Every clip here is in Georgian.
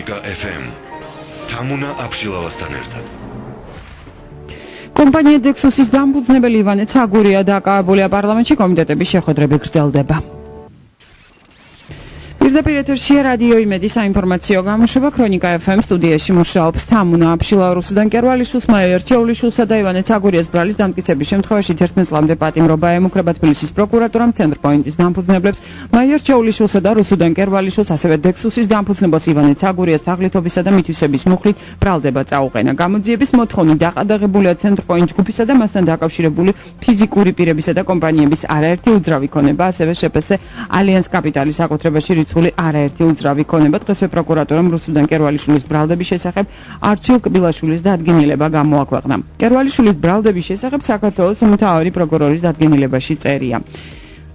ქრონიკა FM. თამუნა აბშილავასთან ერთად. კომპანია დექსუსის დამფუძნებელი ივანე ცაგურია დაკავებულია პარლამენტში კომიტეტების შეხვედრები გრძელდება. პირდაპირ ეთერშია რადიო იმედი საინფორმაციო გამოშვება ქრონიკა FM სტუდიაში მუშაობს თამუნა აბშილავა რუსუდან კერვალიშვილს მაერჩეულიშვილსა და ივანე ცაგურიას ბრალის დამტკიცების შემთხვევაში 11 წლამდე პატიმრობა ემუქრება თბილისის პროკურატურამ ცენტრპოინტის დამფუძნებლებს მაერჩეულიშვილსა და რუსუდან კერვალიშვილს ასევე დექსუსის დამფუძნებელს ივანე ცაგურიას თაღლითობისა და მითვისების მუხლით ბრალდება წაუყენა. გამოძიების მოთხოვნით დაყადაღებულია ცენტრპოინტ ჯგუფისა და მასთან დაკავშირებული ფიზიკური პირებისა და კომპანიების არაერთი უძრავი ქონება, ასევე შეფს ალიანს კაპიტალის საკუთრებაში არაერთი უძრავი ქონება. დღესვე პროკურატურამ რუსუდან კერვალიშვილის ბრალდების შესახებ არჩილ კბილაშვილის დადგენილება გამოაქვეყნა. კერვალიშვილის ბრალდების შესახებ საქართველოს მთავარი პროკურორის დადგენილებაში წერია.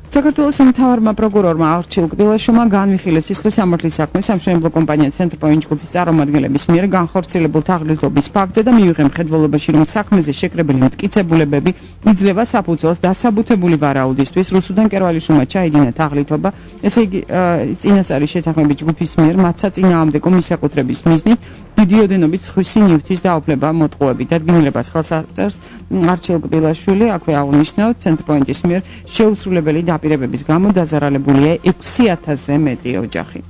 საქართველოს მთავარმა პროკურორმა არჩილ კბილაშვილმა განვიხილეს სისხლის სამართლის საქმე სამშენებლო კომპანია ცენტრპოინტ ჯგუფის წარმომადგენლების მიერ განხორციელებულ თაღლითობის ფაქტზე და მიიღე მხედველობაში, რომ საქმეზე შეკრებილი მტკიცებულებები იძლევა საფუძველს დასაბუთებული ვარაუდისთვის. რუსუდან კერვალიშვილმა ჩაიდინა თაღლითობა, ესე იგი წინასწარი შეთანხმებით ჯგუფის მიერ მათ საწინააღმდეგო მისაკუთრების მიზნით დიდი ოდენობის სხვისი ნივთის დაუფლება მოტყუებით. დადგენილებას ხელს აწერს არჩილ კბილაშვილი. აქვე აღნიშნავთ, ცენტრპოინტის მიერ შეუსრულებელი დაპირებების გამო დაზარალებულია 6000-ზე მეტი ოჯახი.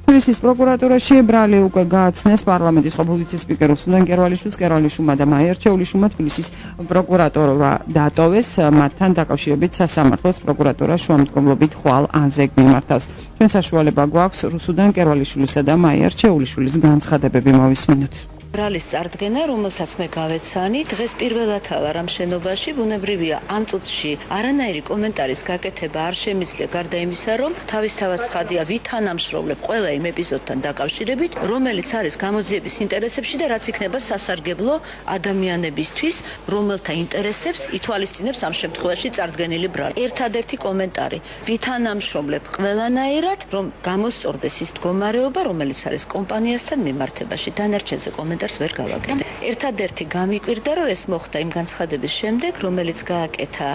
თბილისის პროკურატურაში ბრალი უკვე გააცნეს პარლამენტის ყოფილ ვიცე-სპიკერ რუსუდან კერვალიშვილს, კერვალიშვილმა და მაერჩეულიშვილმა თბილისის პროკურატურა დატოვეს. მათთან დაკავშირებით სასამართლოს პროკურატურა შუამდგომლობით ხვალ ანზე მიმართავს. ჩვენ საშუალება გვაქვს რუსუდან კერვალიშვილისა და მაერჩეულიშვილის განცხადებები მოვისმინოთ. ბრალის წარდგენა, რომელსაც მე გავეცანი, დღეს პირველადა ვარ ამ შენობაში, ბუნებრივია ამ წუთში არანაირი კომენტარის გაკეთება არ შემიძლია, გარდა იმისა, რომ თავისთავად ცხადია ვითანამშრომლებ ყველა იმ ეპიზოდთან დაკავშირებით, რომელიც არის გამოძიების ინტერესებში და რაც იქნება სასარგებლო ადამიანებისთვის, რომელთა ინტერესებს ითვალისწინებს ამ შემთხვევაში წარდგენილი ბრალი. ერთადერთი კომენტარი, ვითანამშრომლებ ყველანაირად, რომ გამოსწორდეს ის მდგომარეობა, რომელიც არის კომპანიასთან მიმართებაში. დანარჩენზე კომენტარს ვერ გავაკეთე. ერთადერთი გამიკვირდა, რომ ეს მოხდა იმ განცხადების შემდეგ, რომელიც გააკეთა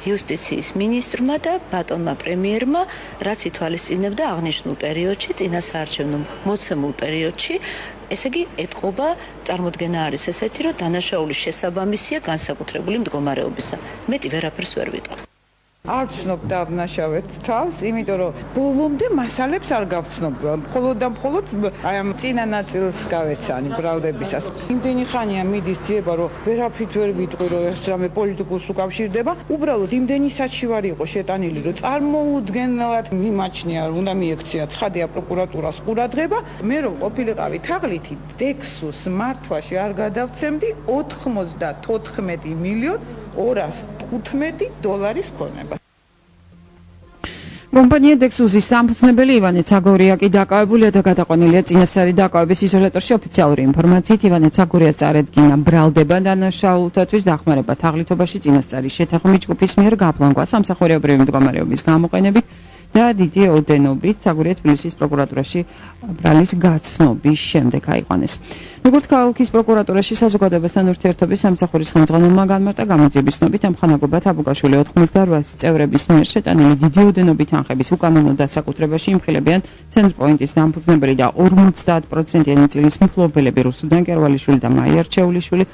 იუსტიციის მინისტრმა და ბატონმა პრემიერმა, რაც ითვალისწინებდა აღნიშნულ პერიოდში, წინასაარჩევნო მოცემულ პერიოდში, ესე იგი ეთყობა წარმოდგენა არის ესეთი, რომ დანაშაულის შესაბამისია განსაკუთრებული მდგომარეობისა. მეტი ვერაფერს ვერ ვიტყვი. არ ვცნობ დავნაშავეთ თავს, იმიტომ რომ ბოლომდე მასალებს არ გავცნობ. მხოლოდ და მხოლოდ აი ამ წინა ნაწილს გავეცანი ბრალდებისას. იმდენი ხანია მიდის ძიება, რომ ვერაფრით ვერ ვიტყვი, რომ ეს რამე პოლიტიკურს უკავშირდება. უბრალოდ იმდენი საჩივარი იყო შეტანილი, რომ წარმოუდგენლად მიმაჩნია, უნდა მიექცია ცხადია პროკურატურას ყურადღება. მე რომ ყოფილიყავი თაღლითი, დექსუს მართვაში არ გადავცემდი $80,215,000 ქონება. კომპანია დექსუსის დამფუძნებელი ივანე ცაგურია კი დაკავებულია და გადაყვანილია წინასწარი დაკავების იზოლატორში. ოფიციალური ინფორმაციით ივანე ცაგურიას წარედგინა ბრალდება დანაშაულთათვის დახმარება თაღლითობაში წინასწარი შეთანხმების ჯგუფის მიერ გაფლანგვა სამსახურეობრივი მდგომარეობის გამოყენებით და დიდი ოდენობით ცაგურია თბილისის პროკურატურაში ბრალის გაცნობის შემდეგ აიყვანეს. როგორც ქალაქის პროკურატურაში საზოგადოებასთან ურთიერთობის სამსახურის ხელმძღვანელმა განმარტა, გამოძიების ცნობით ამ ხანაგობად აბუგაშვილი 88 წევრების მიერ შეტანილი დიდი ოდენობით თანხების უკანონო დასაკუთრებაში იმხილებიან ცენტრპოინტის დამფუძნებელი და 50%-იანი წილის მფლობელები რუსუდან კერვალიშვილი და მაერჩეულიშვილი,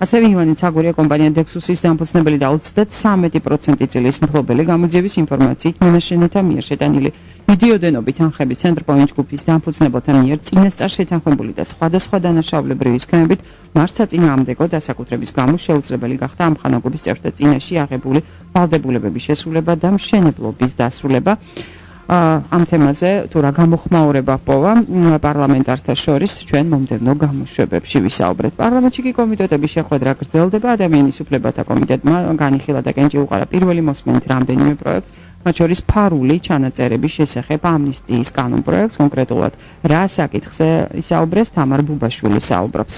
ასევე ივანე ცაგურია კომპანია დექსუსის დამფუძნებელი და 33% წილის მფლობელი. გამოძიების ინფორმაციით მინაშენეთა მიერ შეტანილი დიდი ოდენობით თანხების ცენტრპოინტ ჯგუფის დამფუძნებელთა მიერ წინასწარ შეთანხმებული და სხვადასხვა დანაშაულებრივი სქემებით მართსაწინააღმდეგო დასაკუთრების გამო შეუძლებელი გახდა ამ ხანაგობის წევრთა წინაშე აღებული ვალდებულებების შესრულება და მშენებლობის დასრულება. ამ თემაზე თუ რა გამოხმაურება პოვა პარლამენტართა შორის ჩვენ მომდევნო გამოშვებებში ვისაუბრეთ. პარლამენტში კი კომიტეტების შეხვედრა გრძელდება. ადამიანის უფლებათა კომიტეტმა განიხილა და კენჭი უყარა პირველი მოსმენით რამდენიმე პროექტს, მათ შორის ფარული ჩანაწერების შესახებ ამნისტიის კანონპროექტს. კონკრეტულად რა საკითხზე ისაუბრეს, თამარ ბუბაშვილი საუბრობს.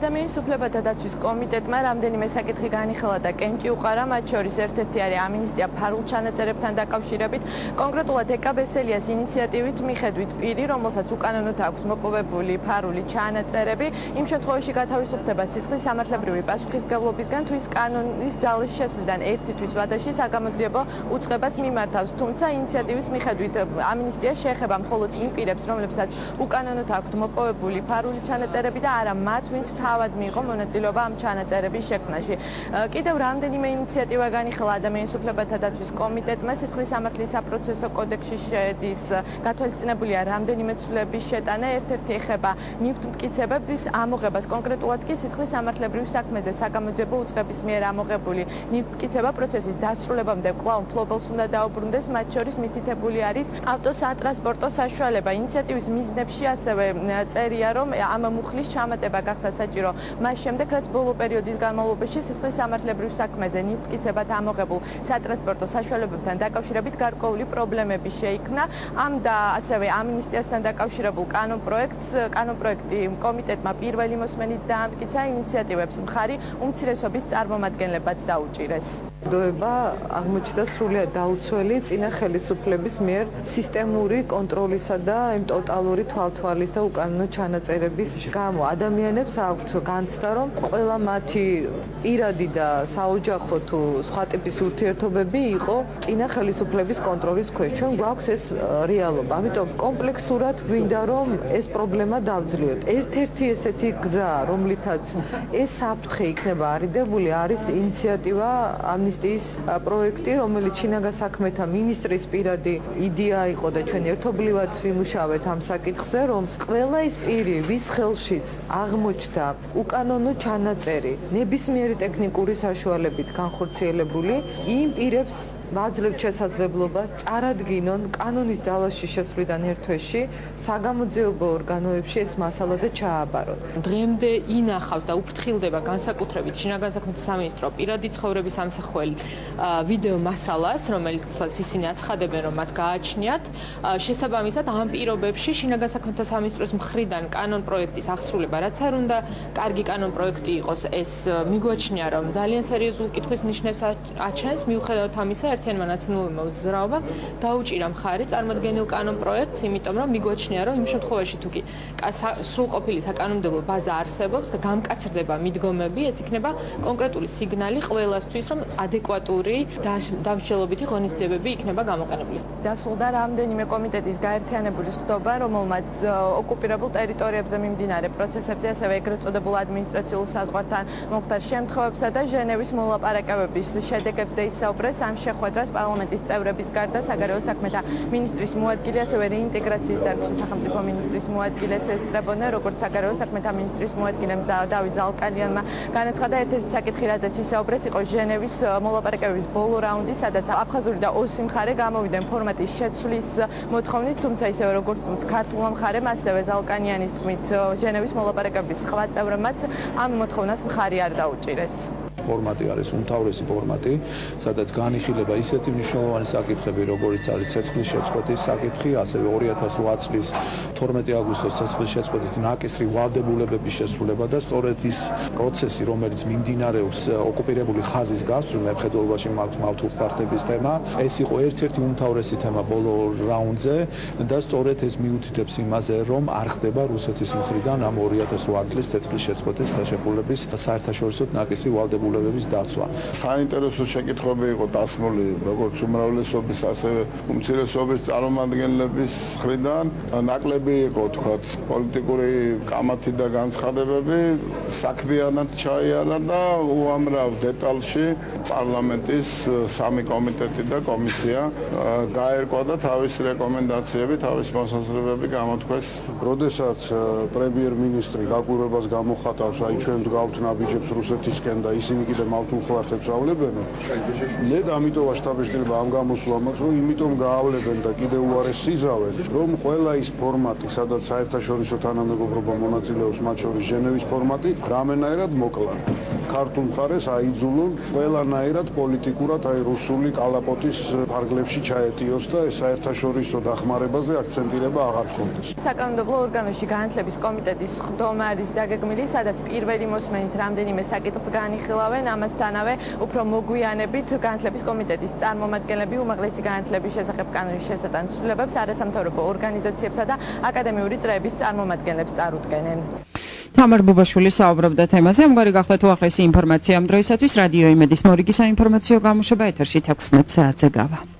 ადამიანის უფლებათა დაცვის კომიტეტმა რამდენიმე საკითხი განიხილა და კენჭი უყარა, მათ შორის ერთ-ერთი არის ამინისტია ფარულ ჩანაწერებთან დაკავშირებით. კონკრეტულად ეკაბესელიას ინიციატივით მიხედვით პირი, რომელსაც უკანონოდ აქვს მოპოვებული ფარული ჩანაწერები, იმ შემთხვევაში გათავისუფლდება სისხლის სამართლებრივი პასუხისმგებლობისგან, თუ ის კანონის ძალის შესვლიდან ერთი თვის ვადაში საგამოძიებო უწყებას მიმართავს. თუმცა ინიციატივის მიხედვით ამინისტია შეეხება მხოლოდ იმ პირებს, რომლებსაც უკანონოდ აქვთ მოპოვებული ფარული ჩანაწერები და არა მათ, ვინც თავად მიიღო მონაწილეობა ამ ჩანაწერების შექმნაში. კიდევ რამდენიმე ინიციატივა განიხილა ადამიანის უფლებათა დაცვის კომიტეტმა. სისხლის სამართლის საპროცესო კოდექსში შედის გათვალისწინებულია რამდენიმე ცვლილების შეტანა. ერთ-ერთი ეხება ნივთმტკიცებების ამოღებას, კონკრეტულად კი სისხლის სამართლებრივ საქმეზე საგამოძიებო უწყების მიერ ამოღებული ნივთმტკიცება პროცესის დასრულებამდე კვლავ მფლობელს უნდა დაუბრუნდეს, მათ შორის მითითებული არის ავტოსატრანსპორტო საშუალება. ინიციატივის მიზნებში ასევე წერია, რომ ამ მუხლის ჩამატება გახდა საჭირო მას შემდეგ, რაც ბოლო პერიოდის განმავლობაში სისხლის სამართლებრივ საქმეზე ნივთმტკიცებად ამოღებულ სატრანსპორტო საშუალებებთან დაკავშირებით გარკვეული პრობლემები შეიქმნა. ამ და ასევე ამინისტიასთან დაკავშირებულ კანონპროექტი კომიტეტმა პირველი მოსმენით დაამტკიცა, ინიციატივებს მხარი უმცირესობის წარმომადგენლებაც დაუჭირეს. დოება აღმოჩნდა სრულიად დაუცველი წინა ხელისუფლების მიერ სისტემური კონტროლისა და იმ ტოტალური თვალთვალის და უკანონო ჩანაწერების გამო. ადამიანებს აქვთ განცდა, რომ ყველა მათი პირადი და საოჯახო თუ სხვა ტიპის ურთიერთობები იყო წინა ხელისუფლების კონტროლის ქვეშ. ჩვენ გვაქვს ეს რეალობა. ამიტომ კომპლექსურად გვინდა, რომ ეს პრობლემა დავძლიოთ. ერთ-ერთი ესეთი გზა, რომლითაც ეს საფრთხე იქნება არიდებული, არის ინიციატივა ამნისტიის პროექტი, რომელიც შინაგან საქმეთა მინისტრის პირადი იდეა იყო და ჩვენ ერთობლივად ვიმუშავეთ ამ საკითხზე, რომ ყველა ის პირი, ვის ხელშიც აღმოჩნდა უკანონო ჩანაწერი, ნებისმიერი ტექნიკური საშუალებით განხორციელებული, იმ პირებს ვაძლევთ შესაძლებლობას წარადგინონ კანონის ძალაში შესვლიდან ერთ თვეში საგამოძიებო ორგანოებში ეს მასალა და ჩააბარონ. დღემდე ინახავს და უფრთხილდება განსაკუთრებით შინაგან საქმეთა სამინისტრო პირადი ცხოვრების ამსახველ ვიდეო მასალას, რომელსაც ისინი აცხადებენ, რომ მათ გააჩნიათ. შესაბამისად, ამ პირობებში შინაგან საქმეთა სამინისტროს მხრიდან კანონპროექტის აღსრულება, რაც არ უნდა კარგი კანონპროექტი იყოს, ეს მიგვაჩნია, რომ ძალიან სერიოზულ კითხვის ნიშნებს აჩენს, მიუხედავად ამისა, ერთიანმა ნაციონალურმა მოძრაობამ დაუჭირა მხარი წარმოდგენილ კანონპროექტს, იმიტომ რომ მიგვაჩნია, რომ იმ შემთხვევაში თუ კი სრულყოფილი საკანონმდებლო ბაზა არსებობს და გამკაცრდება მიდგომები, ეს იქნება კონკრეტული სიგნალი ყველასთვის, რომ ადეკვატური დამსჯელობითი ღონისძიებები იქნება გამოყენებული. დასრულდა რამდენიმე კომიტეტის გაერთიანებული ხდობა, რომელმაც ოკუპირებულ ტერიტორიებზე მიმდინარე პროცესებზე, ასევე ეგრეთ წოდებულ ადმინისტრაციულ საზღვართან მომხდარ შემთხვევებსა და ჟენევის მოლაპარაკებების შედეგებზე ისაუბრეს. ამ შეხვედრას პარლამენტის წევრების გარდა საგარეო საქმეთა მინისტრის მოადგილე, ასევე რეინტეგრაციის დარგში სახელმწიფო მინისტრის მოადგილეც ესწრებოდნენ, როგორც საგარეო საქმეთა მინისტრის მოადგილემ დავით ზალკალიანმა განაცხადა, ერთ-ერთი საკითხი, რაზეც ისაუბრეს, იყო ჟენევის მოლაპარაკებების ბოლო რაუნდი, სადაც აფხაზური და ოსი მხარე გამოვიდნენ ფორმატის შეცვლის მოთხოვნით, თუმცა ისევე როგორც ქართულმა მხარემ, ასევე ზალკალიანის თქმით, ჟენევის მოლაპარაკებების სხვა წევრებმაც ამ მოთხოვნას მხარი არ დაუჭირეს. ფორმატი არის უმთავრესი ფორმატი, სადაც განიხილება ისეთი მნიშვნელოვანი საკითხები, როგორც არის ცეცხლის შეწყვეტის საკითხი, ასევე 2008 წლის 12 აგვისტოს ცეცხლის შეწყვეტით ნაკისრი ვალდებულებების შესრულება და სწორედ ის პროცესი, რომელიც მიმდინარეობს ოკუპირებული ხაზის გასწვრივ მხედველობაში მავთულხმართების თემა, ეს იყო ერთ-ერთი უმთავრესი თემა ბოლო რაუნდზე და სწორედ ეს მიუთითებს იმაზე, რომ არ ხდება რუსეთის მხრიდან ამ 2008 წლის ცეცხლის შეწყვეტის ხელშეკრულების საერთაშორისო ნაკისრი ვალდებულებების დაცვა. საინტერესო შეკითხვები იყო დასმული როგორც უმრავლესობის, ასევე უმცირესობის წარმომადგენლების მხრიდან. ნაკლები იყო, თქვათ, პოლიტიკური კამათი და განცხადებები, საქმიანად ჩაიარა და უამრავ დეტალში პარლამენტის სამი კომიტეტი და კომისია გაერკვა და თავის რეკომენდაციები, თავის მოსაზრებები გამოთქვეს. როდესაც პრემიერ-მინისტრი გაკვირვებას გამოხატავს, აი ჩვენ ვდგავთ ნაბიჯებს რუსეთისკენ და ისინი კიდე მავთულხმართებს ავლებენ. მე დამიტოვა შტაბ-ბინა ამ გამოსვლამაც, რომ იმიტომ გაავლებენ და კიდე უარეს იზავენ, რომ ყველა ის ფორმატი, სადაც საერთაშორისო თანამეგობრობა მონაწილეობს, მათ შორის ჟენევის ფორმატი, რამენაირად მოკლა. ქართულ მხარეს აიძულონ ყველანაირად პოლიტიკურად აი რუსული კალაპოტის ფარგლებში ჩაეტიოს და ეს საერთაშორისო დახმარებაზე აქცენტირება აღარ გქონდეს. საკანონმდებლო ორგანოში განათლების კომიტეტის ხდომა არის დაგეგმილი, სადაც პირველი მოსმენით რამდენიმე საკითხს განიხილავენ, ამასთანავე უფრო მოგვიანებით განათლების კომიტეტის წარმომადგენლები უმაღლესი განათლების შესახებ კანონის შესატანცვლებებს არასამთავრობო ორგანიზაციებსა და აკადემიური წრეების წარმომადგენლებს წარუდგენენ. თამარ ბუბაშვილი საუბრობდა თემაზე. ამგვარი გახლავთ უახლესი ინფორმაცია ამ დროისათვის. რადიო იმედის მორიგი საინფორმაციო გამოშვება ეთერში 16 საათზე გავა.